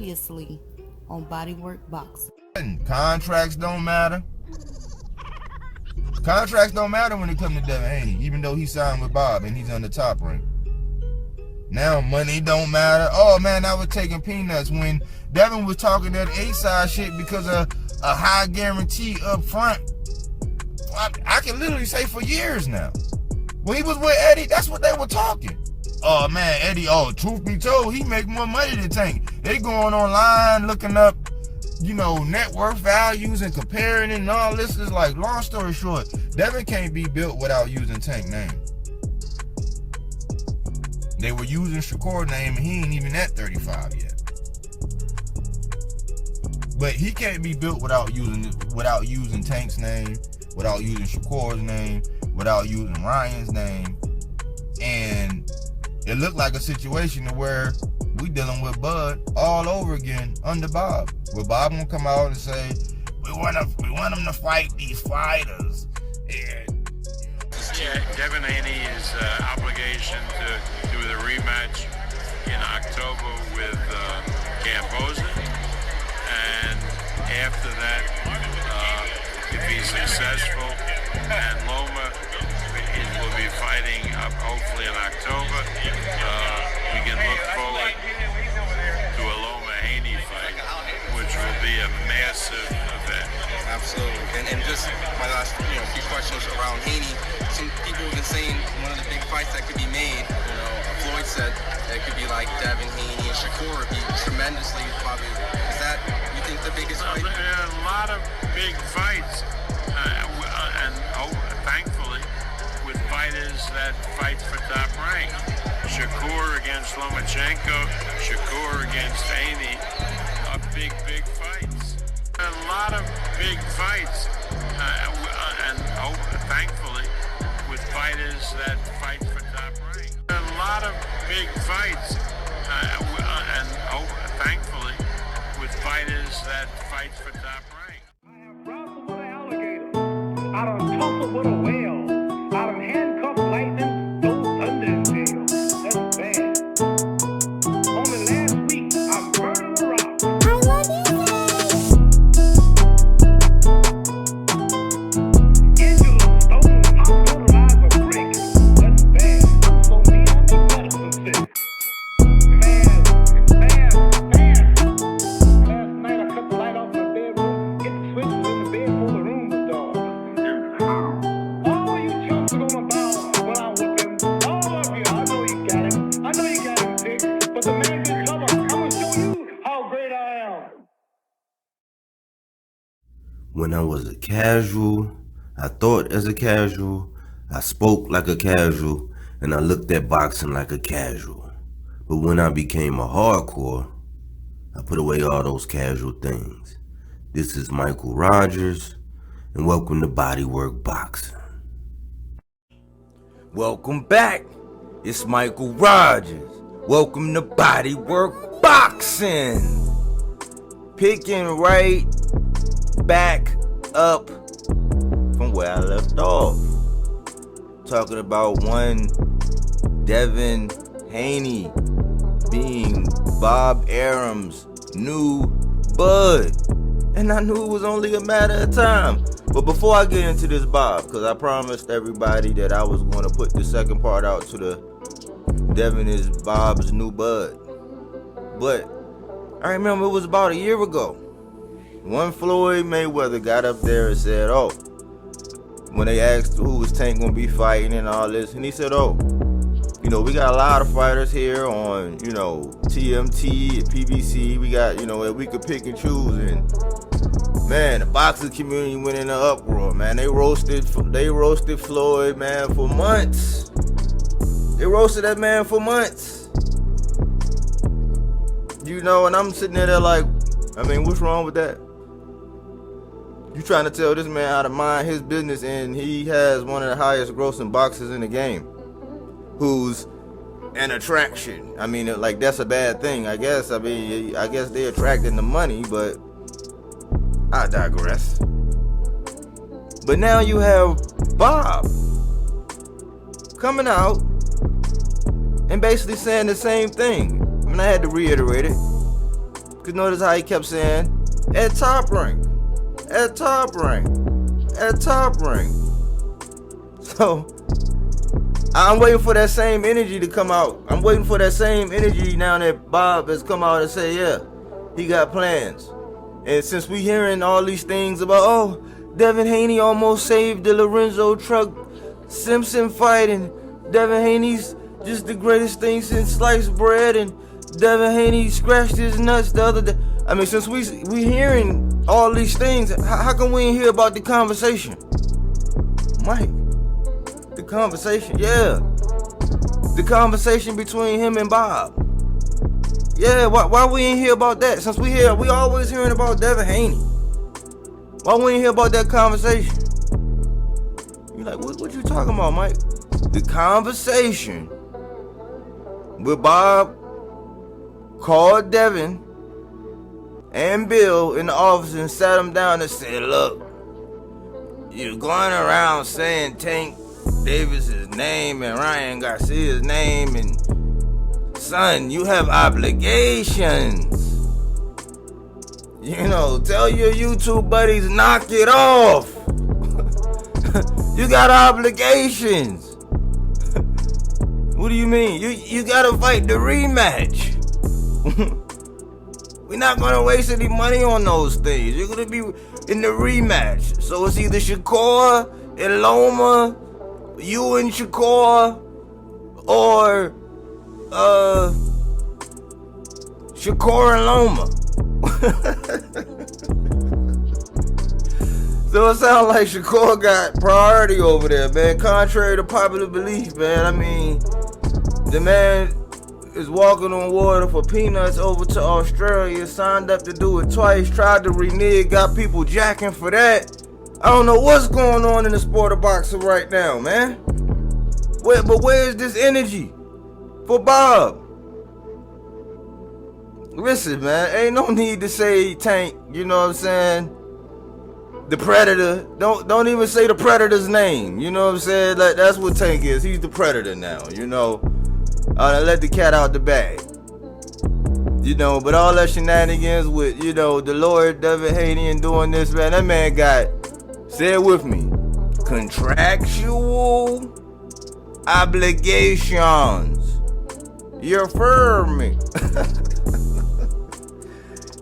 Previously on BodyWorkBoxing. Contracts don't matter. Contracts don't matter when it comes to Devin Haney, even though he signed with Bob and he's on the top rank. Now money don't matter. Oh man, I was taking peanuts when Devin was talking that A-side shit because of a high guarantee up front. I can literally say for years now. When he was with Eddie, that's what they were talking. Oh man, Eddie, truth be told, he make more money than Tank. They going online looking up, net worth values and comparing it and all this. Is like, long story short, Devin can't be built without using Tank name. They were using Shakur name and he ain't even at 35 yet. But he can't be built without using Tank's name, without using Shakur's name, without using Ryan's name. And it looked like a situation where we dealing with Bud all over again under Bob. Where Bob gonna come out and say, we want them to fight these fighters. And Devin Haney's obligation to do the rematch in October with Kambosos, and after that, if he's successful, and Loma will be fighting hopefully in October, we can look forward to a Loma Haney fight, which will be a massive event. Absolutely. And just my last few questions around Haney. Some people have been saying one of the big fights that could be made, Floyd said that it could be like Devin Haney and Shakur would be tremendously probably. Is that, you think, the biggest fight? There are a lot of big fights, and thankfully, with fighters that fight for top rank. Shakur against Lomachenko, Shakur against Haney are big fights. A lot of big fights, and thankfully, with fighters that fight for top rank. A lot of big fights, and thankfully, with fighters that fight for top rank. I have wrestled with an alligator. I done tussled with a whale. I done handcuffed lightning, those thunder and hail. That's bad. Only last week, I murdered a rock. I love you. Angela Stone hospitalized a brick. That's bad. So me, I make medicine sick. Man, it's bad. Last night I cut the light off in my bedroom, hit the switches in the bed before the room was dark. All you chumps are gonna bow when I whip him. All of you, I know you got him. I know you got him picked, but the man's in trouble. I'm gonna show you how great I am. When I was a casual, I thought as a casual, I spoke like a casual, and I looked at boxing like a casual. But when I became a hardcore, I put away all those casual things. This is Michael Rogers, and welcome to Bodywork Boxing. Welcome back. It's Michael Rogers. Welcome to Bodywork Boxing. Picking right back up from where I left off. Talking about one Devin Haney being Bob Arum's new bud. And I knew it was only a matter of time. But before I get into this Bob, because I promised everybody that I was going to put the second part out to the Devin is Bob's new bud. But I remember it was about a year ago. One Floyd Mayweather got up there and said, when they asked who was Tank going to be fighting and all this, and he said, we got a lot of fighters here on, TMT and PBC. We got, we could pick and choose. And man, the boxing community went in an uproar, man. They roasted Floyd, man, for months. They roasted that man for months. And I'm sitting there like, what's wrong with that? You trying to tell this man how to mind his business, and he has one of the highest grossing boxers in the game, who's an attraction. That's a bad thing, I guess. I guess they attracting the money, but I digress. But now you have Bob coming out and basically saying the same thing. I had to reiterate it. Cause notice how he kept saying, at Top Rank, at Top Rank, at Top Rank. So, I'm waiting for that same energy to come out. I'm waiting for that same energy now that Bob has come out and say, yeah, he got plans. And since we hearing all these things about, oh, Devin Haney almost saved the Lorenzo Truck Simpson fight, and Devin Haney's just the greatest thing since sliced bread, and Devin Haney scratched his nuts the other day. I mean, since we hearing all these things, how come we ain't hear about the conversation? Mike, the conversation, yeah. The conversation between him and Bob. Yeah, why we ain't hear about that? Since we always hearing about Devin Haney. Why we ain't hear about that conversation? You like, what you talking about, Mike? The conversation with Bob called Devin and Bill in the office and sat them down and said, look, you're going around saying Tank Davis's name and Ryan Garcia's name, and son, you have obligations. You know, tell your YouTube buddies, knock it off. You got obligations. What do you mean? You gotta fight the rematch. We're not gonna waste any money on those things. You're gonna be in the rematch. So it's either Shakur and Loma, you and Shakur, or Shakur and Loma. So it sounds like Shakur got priority over there, man. Contrary to popular belief, man. I mean, the man is walking on water for peanuts over to Australia, signed up to do it twice, tried to renege, got people jacking for that. I don't know what's going on in the sport of boxing right now, man. But where's this energy for Bob? Listen, man, ain't no need to say Tank, you know what I'm saying? The Predator. Don't even say the Predator's name, you know what I'm saying? Like, that's what Tank is. He's the Predator now, you know. Let the cat out the bag. You know, but all that shenanigans with, you know, the Lord Devin Haney and doing this, man, that man got, say it with me, contractual obligations. You feel me?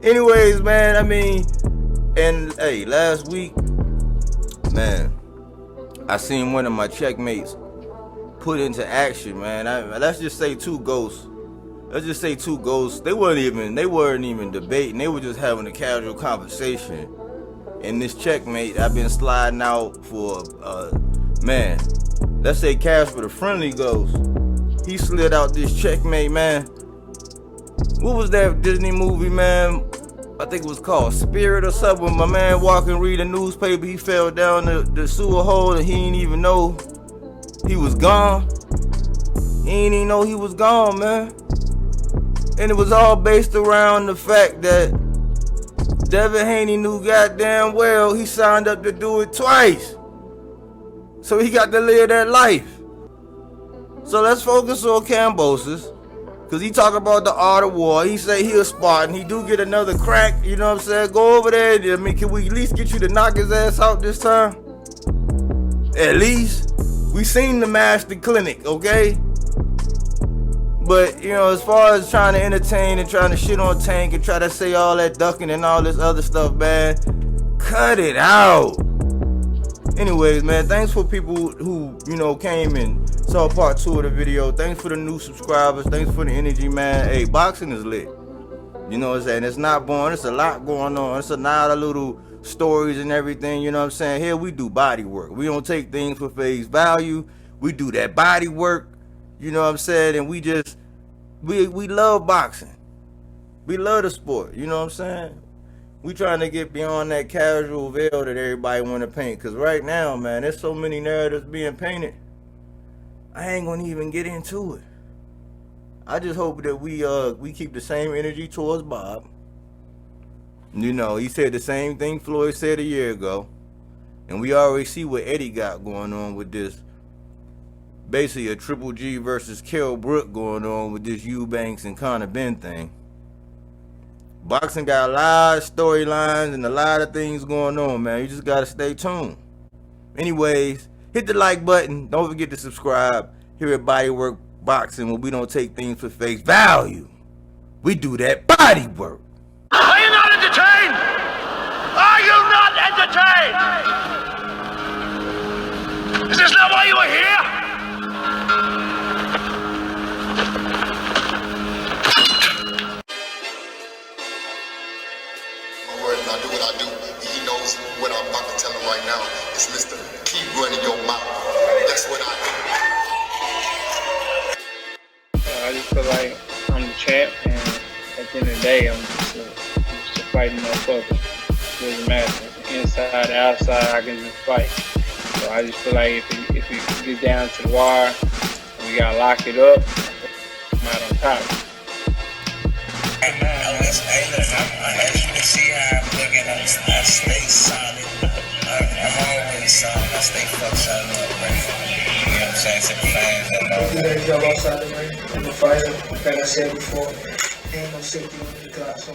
Anyways, man, I mean, and hey, last week, man, I seen one of my checkmates put into action, man. Let's just say two ghosts. They weren't even debating. They were just having a casual conversation. And this checkmate, I've been sliding out for, man, let's say Casper the Friendly Ghost. He slid out this checkmate, man. What was that Disney movie, man? I think it was called Spirit or something. My man walking, read a newspaper, he fell down the sewer hole and he didn't even know he was gone. He didn't even know he was gone, man. And it was all based around the fact that Devin Haney knew goddamn well he signed up to do it twice. So he got to live that life. So let's focus on Kambosos. Cause he talk about the art of war. He say he a Spartan. He do get another crack. You know what I'm saying? Go over there. I mean, can we at least get you to knock his ass out this time? At least. We seen the Master Clinic, okay? But, you know, as far as trying to entertain and trying to shit on Tank and try to say all that ducking and all this other stuff, man, cut it out. Anyways, man, thanks for people who, you know, came and saw part 2 of the video. Thanks for the new subscribers. Thanks for the energy, man. Hey, boxing is lit. You know what I'm saying? It's not boring. It's a lot going on. It's a lot of little stories and everything. You know what I'm saying? Here we do body work. We don't take things for face value. We do that body work. You know what I'm saying? And we just, we love boxing. We love the sport. You know what I'm saying? We trying to get beyond that casual veil that everybody want to paint. Because right now, man, there's so many narratives being painted. I ain't going to even get into it. I just hope that we keep the same energy towards Bob. You know, he said the same thing Floyd said a year ago. And we already see what Eddie got going on with this. Basically a Triple G versus Kell Brook going on with this Eubanks and Conor Benn thing. Boxing got a lot of storylines and a lot of things going on, man. You just gotta stay tuned. Anyways, hit the like button. Don't forget to subscribe here at Bodywork Boxing, where we don't take things for face value. We do that body work. Are you not entertained? Are you not entertained? Is this not why you were here? I do what I do. He knows what I'm about to tell him right now. It's Mr. Keep running your mouth. That's what I do. I just feel like I'm the champ, and at the end of the day, I'm just a fighting motherfucker. It doesn't matter. Inside, outside, I can just fight. So I just feel like if it gets down to the wire, we gotta lock it up, I'm out on top. As you can see how I'm looking, I stay solid. I'm always solid. I stay fucked solid up, man. You know what I'm saying? To the fans that know. I do that job outside the ring. I'm a fighter, like I said before. Ain't no safety on the clock, so